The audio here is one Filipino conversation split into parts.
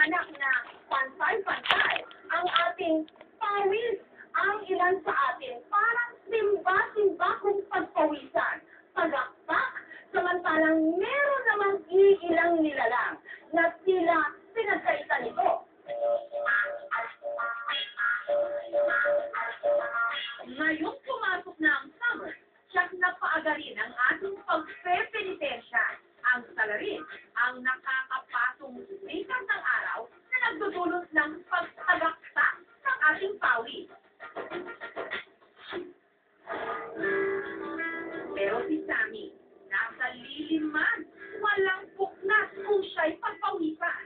pinanganak na pantay-pantay ang ating pawis. Ang ilan sa atin parang simba-simba kung pagpawisan, pagakpak, samantalang meron namang iilang nilalang na sila pinagkaitan nito. Ngayong pumasok na ang summer, siyak na paagarin ang ating pagpepenitensya. Ang salarin, ang nakakapasong sikat ng araw na nagdudulot ng pagtagaktak ng ating pawis. Pero si Sammy, nasa lilim man, walang puknas kung siya'y pagpawisan.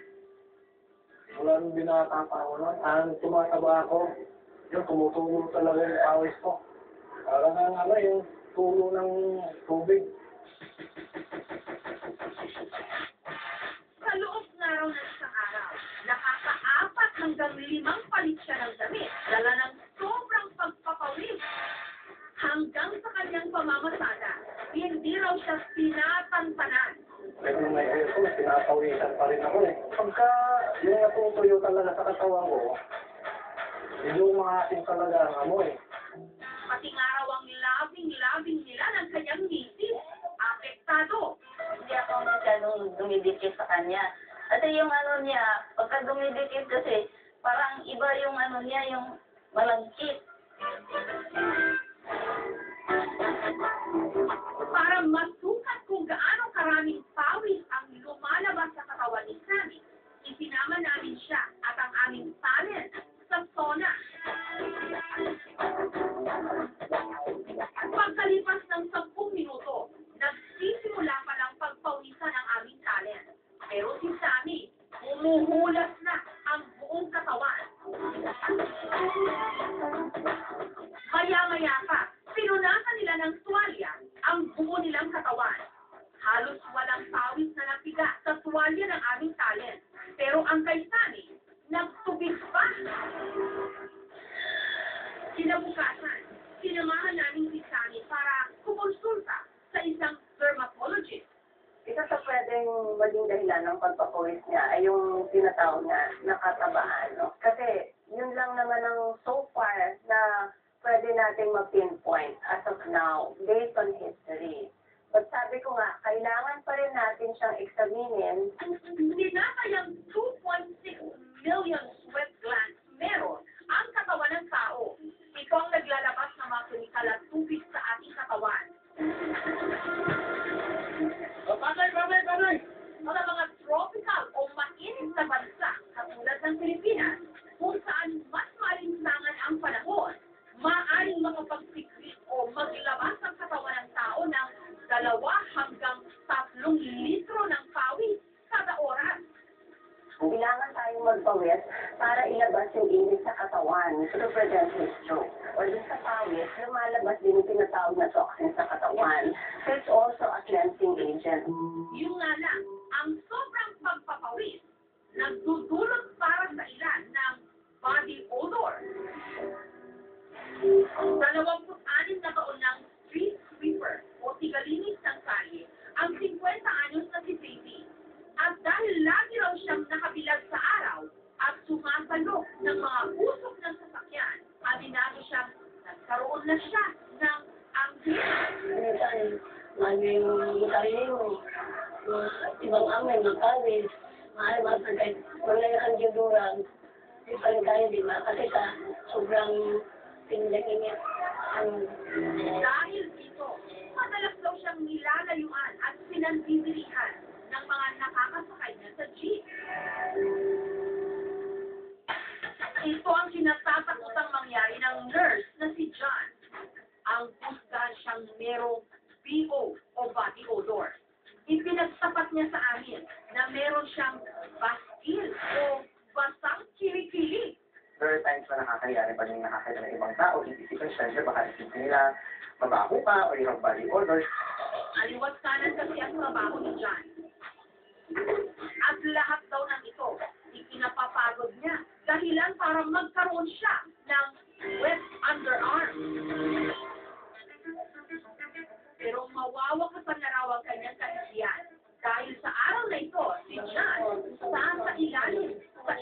Wala nang binata pa ako nun. Ang tumataba ako, yung tumutulo talaga yung pawis ko. Parang yung tulo ng tubig. Sa loob nga raw ng isang araw, nakaka-4 hanggang 5 palit siya ng damit, dala ng sobrang pagpapawis. Hanggang sa kanyang pamamasada, hindi raw siya tinatantanan. Pero nung may aircon, pinapawisan pa rin ako eh. Pagka yung natutuyo talaga sa katawan ko, yung mga ating talaga ang amoy. Pati nga raw ang labing-labing nila ng kanyang misis, apektado. Hindi ako masyadong dumidikit sa kanya. At yung ano niya, pagka dumidikit kasi, parang iba yung ano niya, yung malagkit. Para masukat kung gaano karaming pawis ang lumalabas sa katawan ni Sammy, isinama namin siya at ang aming talent sa sauna. Pagkalipas ng 10 minuto, nagsisimula pa lang pagpawisan ang aming talent. Pero si Sammy, umuhulas na ang buong katawan. Maya-maya pa, pinunasan nila ng tuwalya ang buo nilang katawan. Halos walang pawis na napiga sa tuwalya ng aming talent. Pero ang kay Sammy, nagtubig pa. Kinabukasan, sinamahan namin si Sammy para kumonsulta sa isang dermatologist. Isa sa pwedeng maging dahilan ng pagpapawis niya ay yung tinatawag na nakatabaan. No? Kasi yun lang naman ang so far na pwede nating mag-pinpoint as of now based on history. But sabi ko nga, kailangan pa rin natin siyang examinin. Tinatayang 2.6 million sweat glands meron ang katawan ng tao. Ito ang naglalabas ng mga kemikal at tubig sa ating katawan. Patay! Sa mga tropical o mainit na bansa katulad ng Pilipinas, kung saan mas malinsangan ang panahon, maaaring makapagsikrit o maglabas ang katawan ng tao ng 2 hanggang 3 litro ng pawis kada oras. Kailangan tayong magpawis para ilabas yung init sa katawan to prevent heat stroke. Or dun sa pawis, lumalabas din yung tinatawag na toxin sa katawan. So it's also a cleansing agent. Yung nga lang, ang sobrang pagpapawis, nagdudulot para sa ilan ng body odor. 26 na taon ng street sweeper o tigalinis ng kalye, ang 50 anyos na si Baby. At dahil lagi raw siyang nakabilag sa araw at sumasalo ng mga usok ng sasakyan, aminado siyang nagkaroon na siya ng anghel. Minsan, maging sarili mo, ibang amin, magkawis, mahal masagay, wala yung kanjuduran, di pa rin tayo, di ba? Kasi sa sobrang pinagingit ang... Dahil dito, madalas daw siyang nilalayuan at pinandidirihan ng mga nakakasakay niya sa jeep. Ito ang kinatatakutang mangyari ng nurse na si John. Ang husgahan siyang merong BO o body odor. Ipinagtapat niya sa amin na meron siyang bastil o basang kilikili. There are times na nakakayari pag may nakakita ng ibang tao, isipin syempre baka isipin nila mabaho ka or you have body odor. Aliwas kanan kasi ang trabaho ni John. At lahat daw ng ito, ikinapapagod niya dahilan para magkaroon siya ng wet underarm. Pero mawawakasan na raw ang kanyang kahisiyan dahil sa araw na ito, si John sa ilalim sa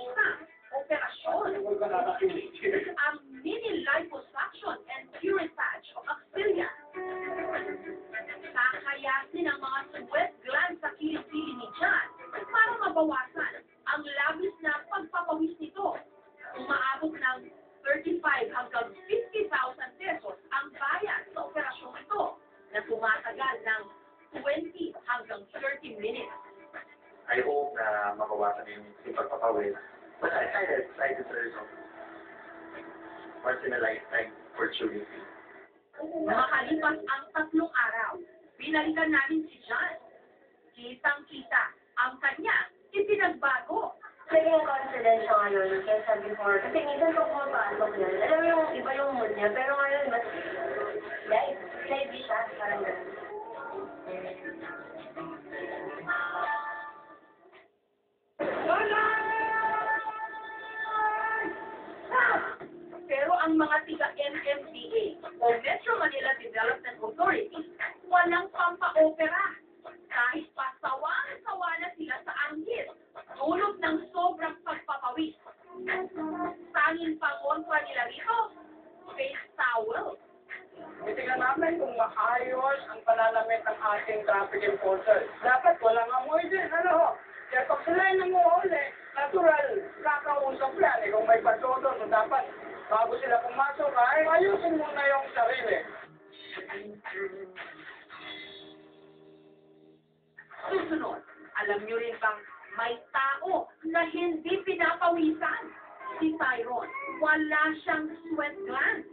ang labis na pagpapawis nito. Umaabot ng 35 hanggang 50,000 pesos ang bayad sa operasyong ito na tumatagal ng 20 hanggang 30 minutes. I hope na mabawasan yung pagpapawid. But I excited sir. So, once in a lifetime opportunity. Makalipas ang 3 araw, binalikan namin si John. Kitang-kita ang kanyang ipinagbago. Naging confident siya ngayon kaysa before. Kasi minsan kung pumapasok yun, alam mo yung iba yung mood niya, pero ngayon mas lively siya, parang gano'n. Pero ang mga tiga-MMDA o Metro Manila Development Authority, walang pampaopera. Kahit pa sawa na sila sa anghit, tulog ng sobrang pagpapawis. Tanging pangontra nila rito, face towel. Titingnan namin kung maayos ang panalamit ng ating traffic enforcer. Dapat walang amoy din, ano? Kaya pag sila yung nanguhuli, natural, kakausap yan. Eh, kung may pagdodo, so dapat bago sila pumasok, ay ayusin muna yung sarili. Susunod, alam nyo rin bang may tao na hindi pinapawisan? Si Tyron, wala siyang sweat glands.